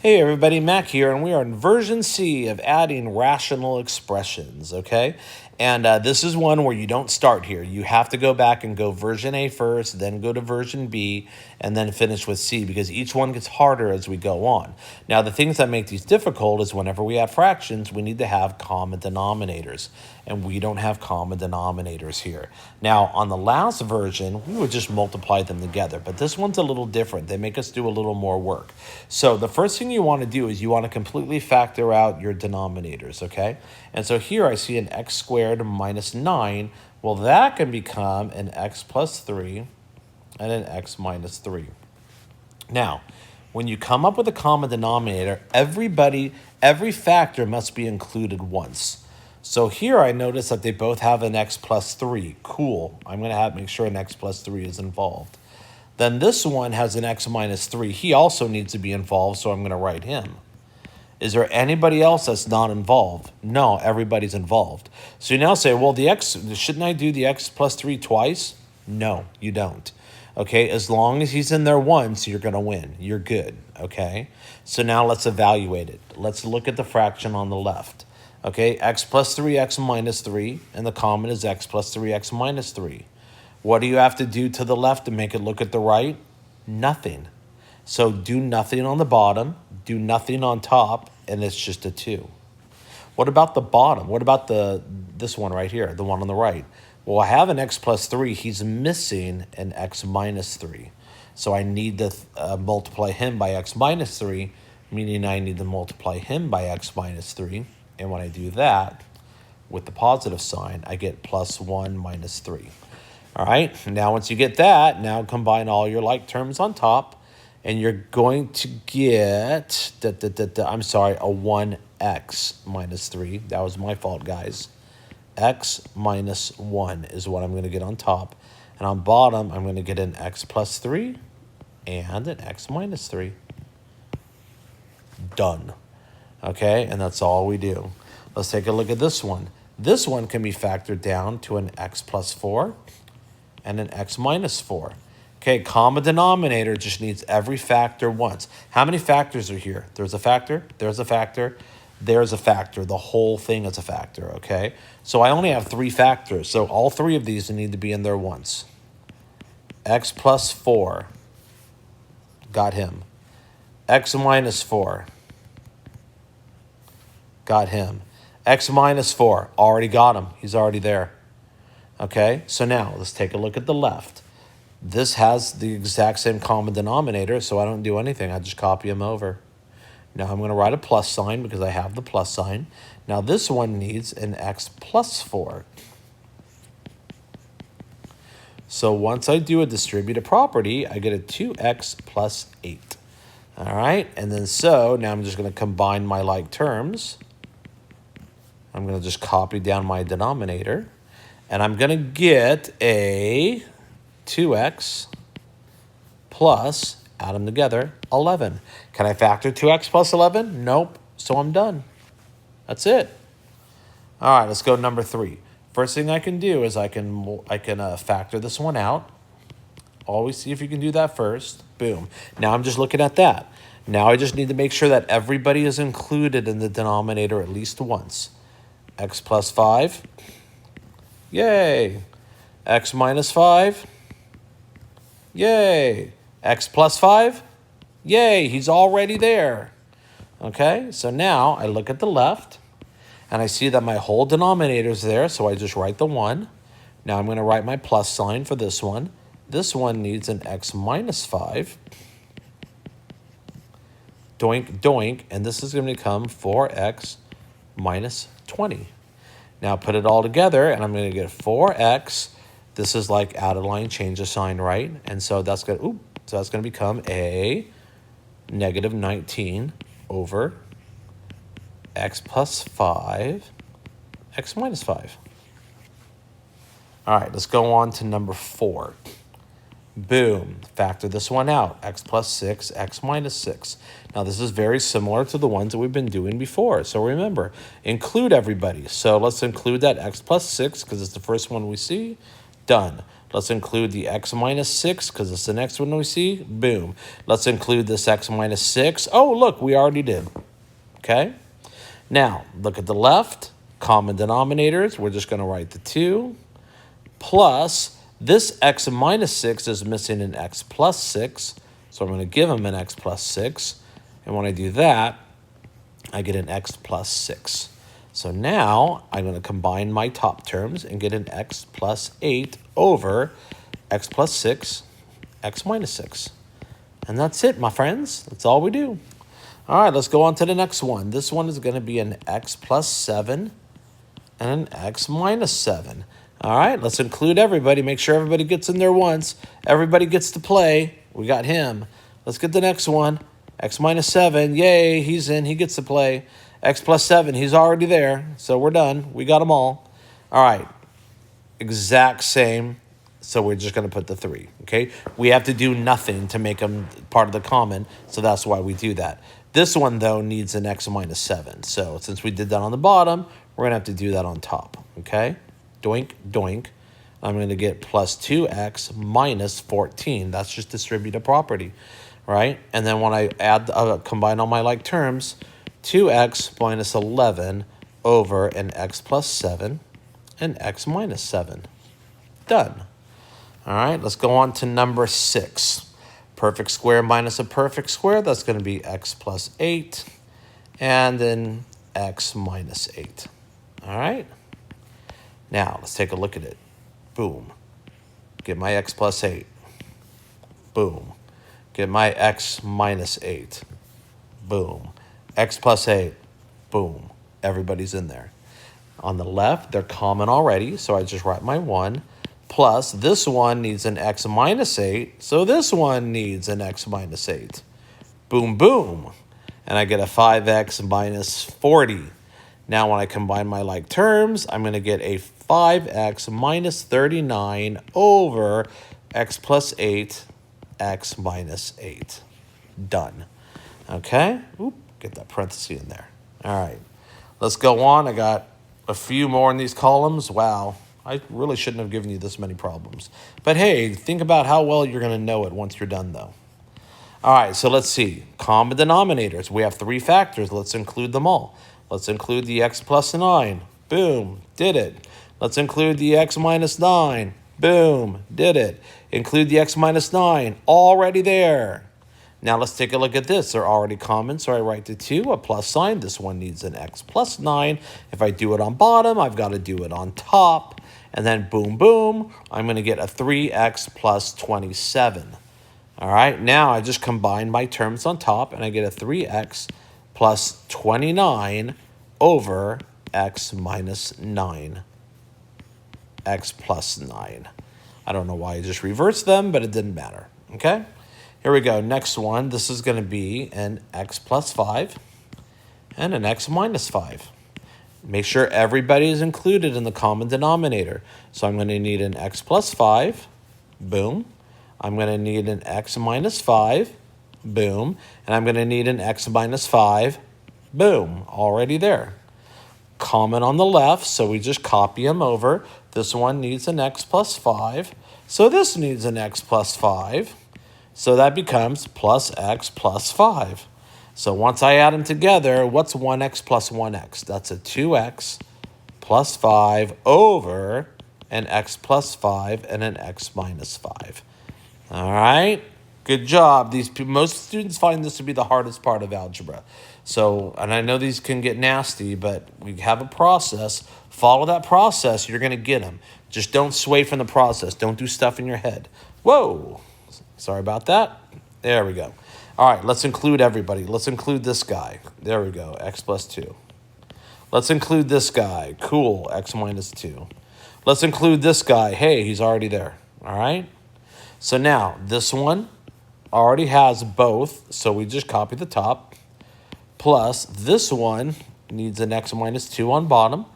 Hey everybody, Mac here, and we are in version C of adding rational expressions, okay? And this is one where you don't start here. You have to go back and go version A first, then go to version B, and then finish with C, because each one gets harder as we go on. Now, the things that make these difficult is whenever we add fractions, we need to have common denominators, and we don't have common denominators here. Now, on the last version, we would just multiply them together, but this one's a little different. They make us do a little more work. So the first thing you want to do is you want to completely factor out your denominators, okay? And so here I see an x squared minus 9. Well, that can become an x plus 3 and an x minus 3. Now, when you come up with a common denominator, every factor must be included once. So here I notice that they both have an x plus 3. Cool. I'm going to make sure an x plus 3 is involved. Then this one has an x minus 3. He also needs to be involved, so I'm going to write him. Is there anybody else that's not involved? No, everybody's involved. So you now say, well, shouldn't I do the x plus 3 twice? No, you don't. Okay, as long as he's in there once, you're going to win. You're good, okay? So now let's evaluate it. Let's look at the fraction on the left. Okay, x plus 3, x minus 3, and the common is x plus 3, x minus 3. What do you have to do to the left to make it look at the right? Nothing. So do nothing on the bottom, do nothing on top, and it's just a 2. What about the bottom? What about this one right here, the one on the right? Well, I have an x plus 3. He's missing an x minus 3. So I need to multiply him by x minus 3, meaning I need to multiply him by x minus 3. And when I do that, with the positive sign, I get plus 1 minus 3. All right, now once you get that, now combine all your like terms on top, and you're going to get, a 1x minus 3. That was my fault, guys. X minus 1 is what I'm going to get on top. And on bottom, I'm going to get an x plus 3 and an x minus 3. Done. Okay, and that's all we do. Let's take a look at this one. This one can be factored down to an x plus 4 and an x minus 4. Okay, common denominator just needs every factor once. How many factors are here? There's a factor, there's a factor, there's a factor. The whole thing is a factor, okay? So I only have 3 factors, so all 3 of these need to be in there once. X plus 4, got him. X minus 4, got him. X minus 4, already got him. He's already there. Okay, so now let's take a look at the left. This has the exact same common denominator, so I don't do anything. I just copy them over. Now I'm going to write a plus sign because I have the plus sign. Now this one needs an x plus 4. So once I do a distributive property, I get a 2x plus 8. All right, and then so now I'm just going to combine my like terms. I'm going to just copy down my denominator. And I'm going to get a 2x plus, add them together, 11. Can I factor 2x plus 11? Nope. So I'm done. That's it. All right, let's go number 3. First thing I can do is I can factor this one out. Always see if you can do that first. Boom. Now I'm just looking at that. Now I just need to make sure that everybody is included in the denominator at least once. X plus 5. Yay. X minus 5. Yay. X plus 5. Yay, he's already there. Okay, so now I look at the left, and I see that my whole denominator is there, so I just write the 1. Now I'm going to write my plus sign for this one. This one needs an x minus 5. Doink, doink, and this is going to become 4x minus 20. Now put it all together, and I'm going to get 4x. This is like add a line, change a sign, right? And so that's going to become a negative 19 over x plus 5, x minus 5. All right, let's go on to number 4. Boom, factor this one out, x plus 6, x minus 6. Now this is very similar to the ones that we've been doing before. So remember, include everybody. So let's include that x plus 6 because it's the first one we see. Done. Let's include the x minus 6 because it's the next one we see. Boom. Let's include this x minus 6. Oh, look, we already did. Okay? Now, look at the left. Common denominators. We're just going to write the 2 plus this x minus 6 is missing an x plus 6. So I'm going to give him an x plus 6. And when I do that, I get an x plus 6. So now I'm going to combine my top terms and get an x plus 8 over x plus 6, x minus 6. And that's it, my friends. That's all we do. All right, let's go on to the next one. This one is going to be an x plus 7 and an x minus 7. All right, let's include everybody. Make sure everybody gets in there once. Everybody gets to play. We got him. Let's get the next one. X minus 7. Yay, he's in. He gets to play. X plus 7. He's already there. So we're done. We got them all. All right. Exact same. So we're just going to put the 3. Okay. We have to do nothing to make them part of the common. So that's why we do that. This one, though, needs an x minus 7. So since we did that on the bottom, we're going to have to do that on top. Okay. Doink, doink. I'm going to get plus 2x minus 14. That's just distributive property, right? And then when I add, combine all my like terms, 2x minus 11 over an x plus 7 and x minus 7. Done. All right, let's go on to number 6. Perfect square minus a perfect square. That's going to be x plus 8 and then x minus 8. All right. Now, let's take a look at it. Boom. Get my x plus 8. Boom. Get my x minus 8. Boom. X plus 8. Boom. Everybody's in there. On the left, they're common already, so I just write my 1. Plus, this one needs an x minus 8, so this one needs an x minus 8. Boom, boom. And I get a 5x minus 40. Now, when I combine my like terms, I'm going to get a 5x minus 39 over x plus 8, x minus 8. Done. Okay? Oop, get that parenthesis in there. All right. Let's go on. I got a few more in these columns. Wow. I really shouldn't have given you this many problems. But hey, think about how well you're going to know it once you're done, though. All right, so let's see. Common denominators. We have 3 factors. Let's include them all. Let's include the x plus 9. Boom, did it. Let's include the x minus 9. Boom, did it. Include the x minus 9. Already there. Now let's take a look at this. They're already common, so I write the 2, a plus sign. This one needs an x plus 9. If I do it on bottom, I've got to do it on top. And then boom, boom, I'm going to get a 3x plus 27. All right, now I just combine my terms on top, and I get a 3x plus 29 over x minus 9. X plus 9. I don't know why I just reversed them, but it didn't matter. Okay? Here we go. Next one. This is going to be an x plus 5 and an x minus 5. Make sure everybody is included in the common denominator. So I'm going to need an x plus 5. Boom. I'm going to need an x minus 5. Boom. And I'm going to need an x minus 5. Boom. Already there. Common on the left, so we just copy them over. This one needs an x plus 5. So this needs an x plus 5. So that becomes plus x plus 5. So once I add them together, what's 1x plus 1x? That's a 2x plus 5 over an x plus 5 and an x minus 5. All right, good job. Most students find this to be the hardest part of algebra. So, and I know these can get nasty, but we have a process. Follow that process, you're going to get them. Just don't sway from the process. Don't do stuff in your head. Whoa, sorry about that. There we go. All right, let's include everybody. Let's include this guy. There we go, x plus 2. Let's include this guy. Cool, x minus 2. Let's include this guy. Hey, he's already there. All right? So now, this one already has both, so we just copy the top. Plus, this one needs an x minus 2 on bottom.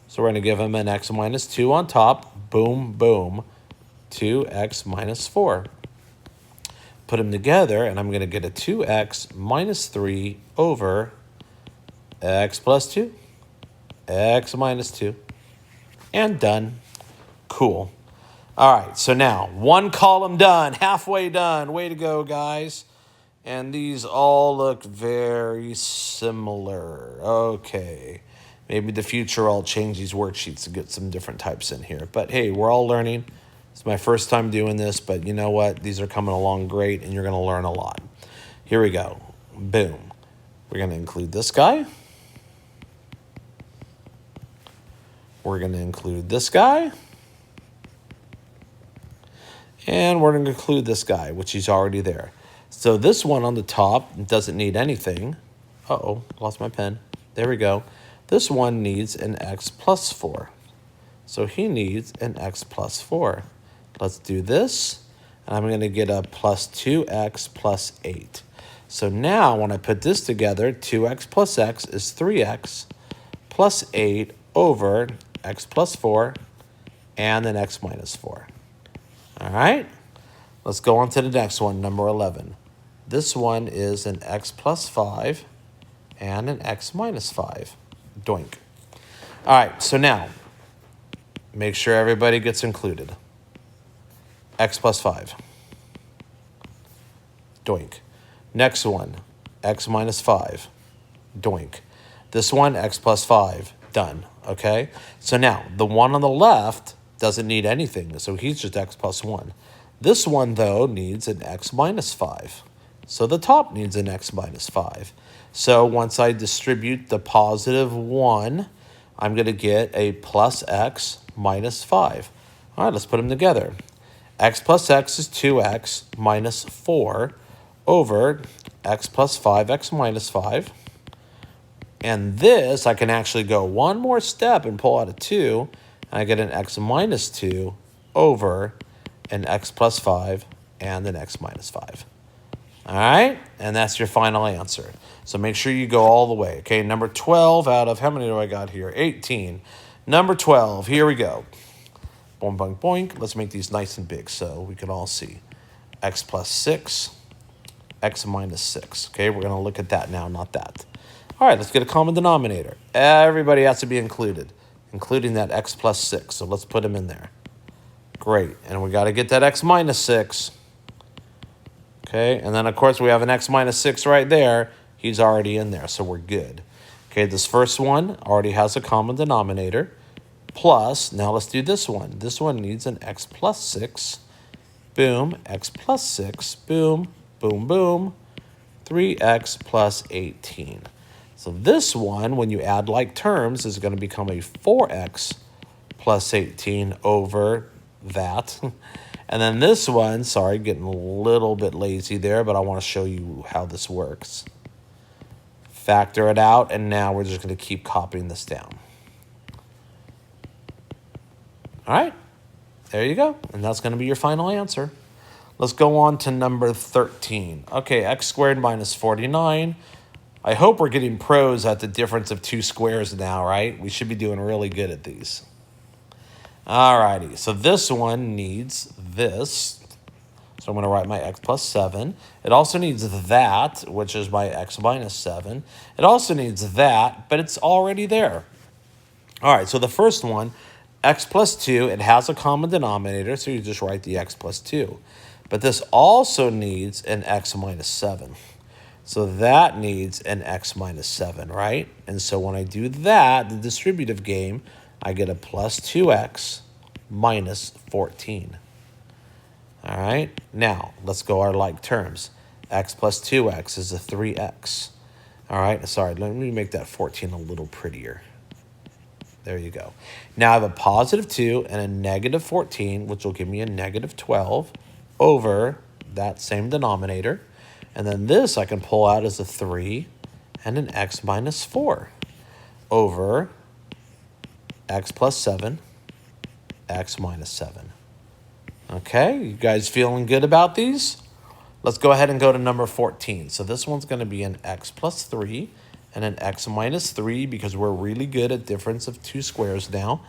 So we're going to give him an x minus 2 on top. Boom, boom. 2x minus 4. Put them together, and I'm going to get a 2x minus 3 over x plus 2, x minus 2, and done. Cool. All right, so now one column done, halfway done. Way to go, guys. And these all look very similar. Okay. Maybe the future I'll change these worksheets to get some different types in here. But hey, we're all learning. It's my first time doing this, but you know what? These are coming along great, and you're going to learn a lot. Here we go. Boom. We're going to include this guy. We're going to include this guy. And we're going to include this guy, which is already there. So this one on the top doesn't need anything. Uh-oh, lost my pen. There we go. This one needs an x plus 4. So he needs an x plus 4. Let's do this. And I'm going to get a plus 2x plus 8. So now when I put this together, 2x plus x is 3x plus 8 over x plus 4 and then x minus 4. All right? Let's go on to the next one, number 11. This one is an x plus 5 and an x minus 5. Doink. All right, so now, make sure everybody gets included. X plus 5. Doink. Next one, x minus 5. Doink. This one, x plus 5. Done, okay? So now, the one on the left doesn't need anything, so he's just x plus 1. This one, though, needs an x minus 5. So the top needs an x minus 5. So once I distribute the positive 1, I'm going to get a plus x minus 5. All right, let's put them together. X plus x is 2x minus 4 over x plus 5x minus 5. And this, I can actually go one more step and pull out a 2, and I get an x minus 2 over an x plus 5 and an x minus 5. All right, and that's your final answer. So make sure you go all the way. Okay, number 12 out of, how many do I got here? 18. Number 12, here we go. Boink, boink, boink. Let's make these nice and big so we can all see. X plus 6, x minus 6. Okay, we're going to look at that now, not that. All right, let's get a common denominator. Everybody has to be included, including that x plus 6. So let's put them in there. Great, and we got to get that x minus 6. Okay, and then, of course, we have an x minus 6 right there. He's already in there, so we're good. Okay, this first one already has a common denominator. Plus, now let's do this one. This one needs an x plus 6. Boom, x plus 6. Boom, boom, boom. 3x plus 18. So this one, when you add like terms, is going to become a 4x plus 18 over that. And then this one, sorry, getting a little bit lazy there, but I want to show you how this works. Factor it out, and now we're just going to keep copying this down. All right, there you go. And that's going to be your final answer. Let's go on to number 13. Okay, x squared minus 49. I hope we're getting pros at the difference of two squares now, right? We should be doing really good at these. All righty, so this one needs this. So I'm going to write my x plus 7. It also needs that, which is my x minus 7. It also needs that, but it's already there. All right, so the first one, x plus 2, it has a common denominator, so you just write the x plus 2. But this also needs an x minus 7. So that needs an x minus 7, right? And so when I do that, the distributive game, I get a plus 2x minus 14. All right, now let's go our like terms. X plus 2x is a 3x. All right, sorry, let me make that 14 a little prettier. There you go. Now I have a positive 2 and a negative 14, which will give me a negative 12 over that same denominator. And then this I can pull out as a 3 and an x minus 4 over x plus 7, x minus 7. Okay, you guys feeling good about these? Let's go ahead and go to number 14. So this one's going to be an x plus 3 and an x minus 3 because we're really good at difference of two squares now.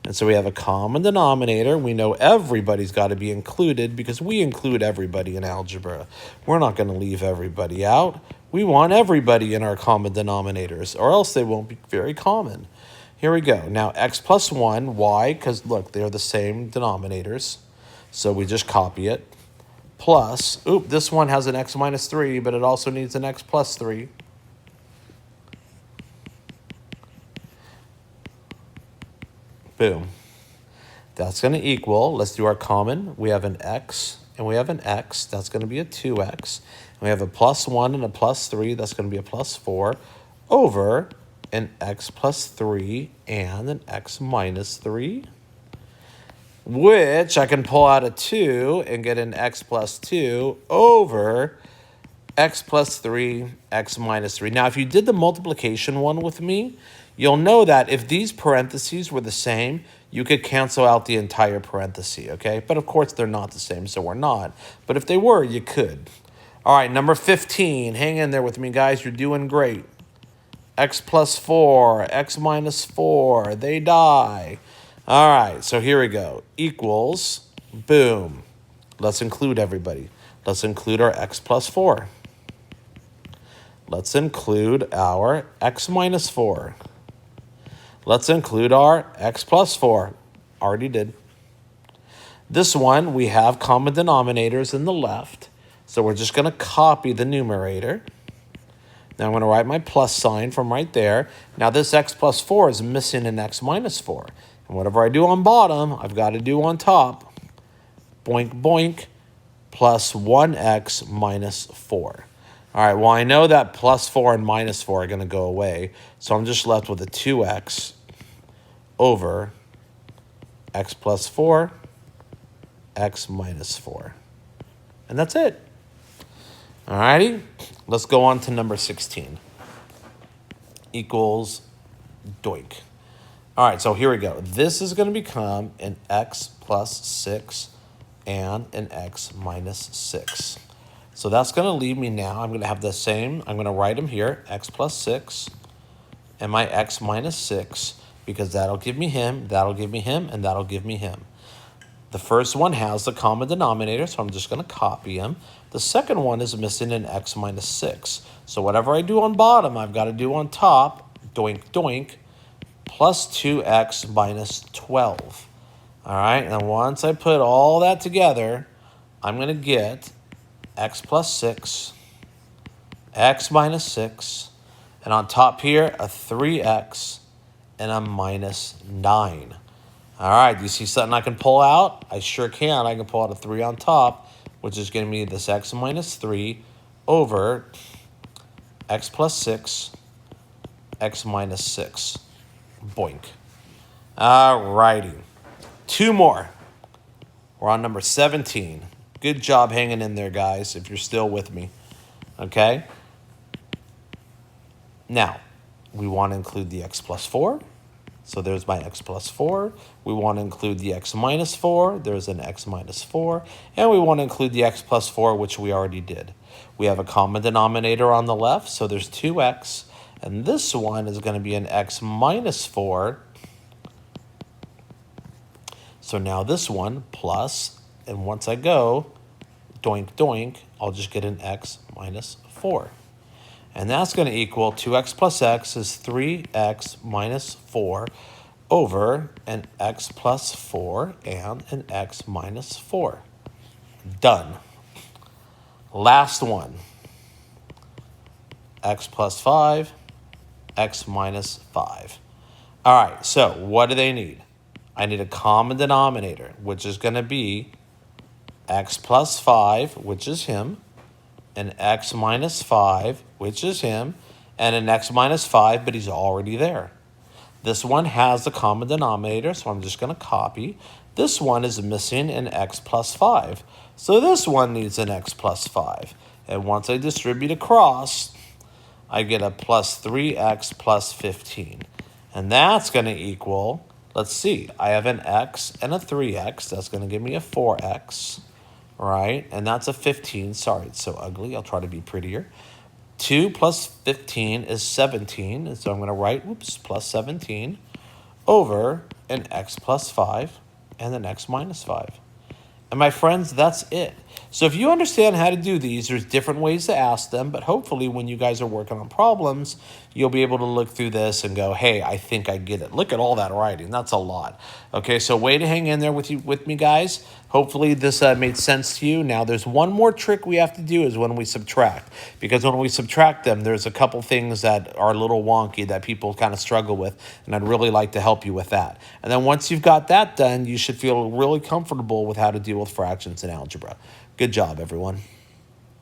And so we have a common denominator. We know everybody's got to be included because we include everybody in algebra. We're not going to leave everybody out. We want everybody in our common denominators, or else they won't be very common. Here we go. Now, x plus 1, why? Because, look, they're the same denominators. So we just copy it. Plus, this one has an x minus 3, but it also needs an x plus 3. Boom. That's going to equal, let's do our common. We have an x and we have an x. That's going to be a 2x. And we have a plus 1 and a plus 3. That's going to be a plus 4 over an x plus 3 and an x minus 3, which I can pull out a 2 and get an x plus 2 over x plus 3, x minus 3. Now, if you did the multiplication one with me, you'll know that if these parentheses were the same, you could cancel out the entire parenthesis, okay? But of course, they're not the same, so we're not. But if they were, you could. All right, number 15. Hang in there with me, guys. You're doing great. X plus 4, x minus 4. They die. All right, so here we go. Equals, boom. Let's include everybody. Let's include our x plus 4. Let's include our x minus 4. Let's include our x plus 4. Already did. This one, we have common denominators in the left. So we're just going to copy the numerator. Now I'm going to write my plus sign from right there. Now this x plus 4 is missing an x minus 4. And whatever I do on bottom, I've got to do on top. Boink, boink, plus 1x minus 4. All right, well, I know that plus 4 and minus 4 are going to go away. So I'm just left with a 2x over x plus 4, x minus 4. And that's it. All righty, let's go on to number 16. Equals doink. All right, so here we go. This is going to become an x plus 6 and an x minus 6. So that's going to leave me now. I'm going to have the same. I'm going to write them here, x plus 6 and my x minus 6, because that'll give me him, that'll give me him, and that'll give me him. The first one has the common denominator, so I'm just going to copy him. The second one is missing an x minus 6. So whatever I do on bottom, I've got to do on top, doink, doink, plus 2x minus 12. All right, and once I put all that together, I'm going to get x plus 6, x minus 6, and on top here, a 3x and a minus 9. All right, do you see something I can pull out? I sure can. I can pull out a 3 on top, which is going to be this x minus 3 over x plus 6, x minus 6. Boink. All righty. 2 more. We're on number 17. Good job hanging in there, guys, if you're still with me. Okay? Now, we want to include the x plus 4. So there's my x plus 4. We want to include the x minus 4. There's an x minus 4. And we want to include the x plus 4, which we already did. We have a common denominator on the left, so there's 2x. And this one is going to be an x minus 4. So now this one plus, and once I go, doink, doink, I'll just get an x minus 4. And that's going to equal 2x plus x is 3x minus 4 over an x plus 4 and an x minus 4. Done. Last one. X plus 5, x minus 5. All right, so what do they need? I need a common denominator, which is going to be x plus 5, which is him, an x minus 5, which is him, and an x minus 5, but he's already there. This one has the common denominator, so I'm just going to copy. This one is missing an x plus 5, so this one needs an x plus 5. And once I distribute across, I get a plus 3x plus 15. And that's going to equal, let's see, I have an x and a 3x. That's going to give me a 4x, right? And that's a 15. Sorry, it's so ugly. I'll try to be prettier. 2 plus 15 is 17. And so I'm going to write, plus 17 over an x plus 5 and an x minus 5. And my friends, that's it. So if you understand how to do these, there's different ways to ask them, but hopefully when you guys are working on problems, you'll be able to look through this and go, hey, I think I get it. Look at all that writing. That's a lot. Okay, so way to hang in there with me, guys. Hopefully this made sense to you. Now there's one more trick we have to do is when we subtract. Because when we subtract them, there's a couple things that are a little wonky that people kind of struggle with. And I'd really like to help you with that. And then once you've got that done, you should feel really comfortable with how to deal with fractions in algebra. Good job, everyone.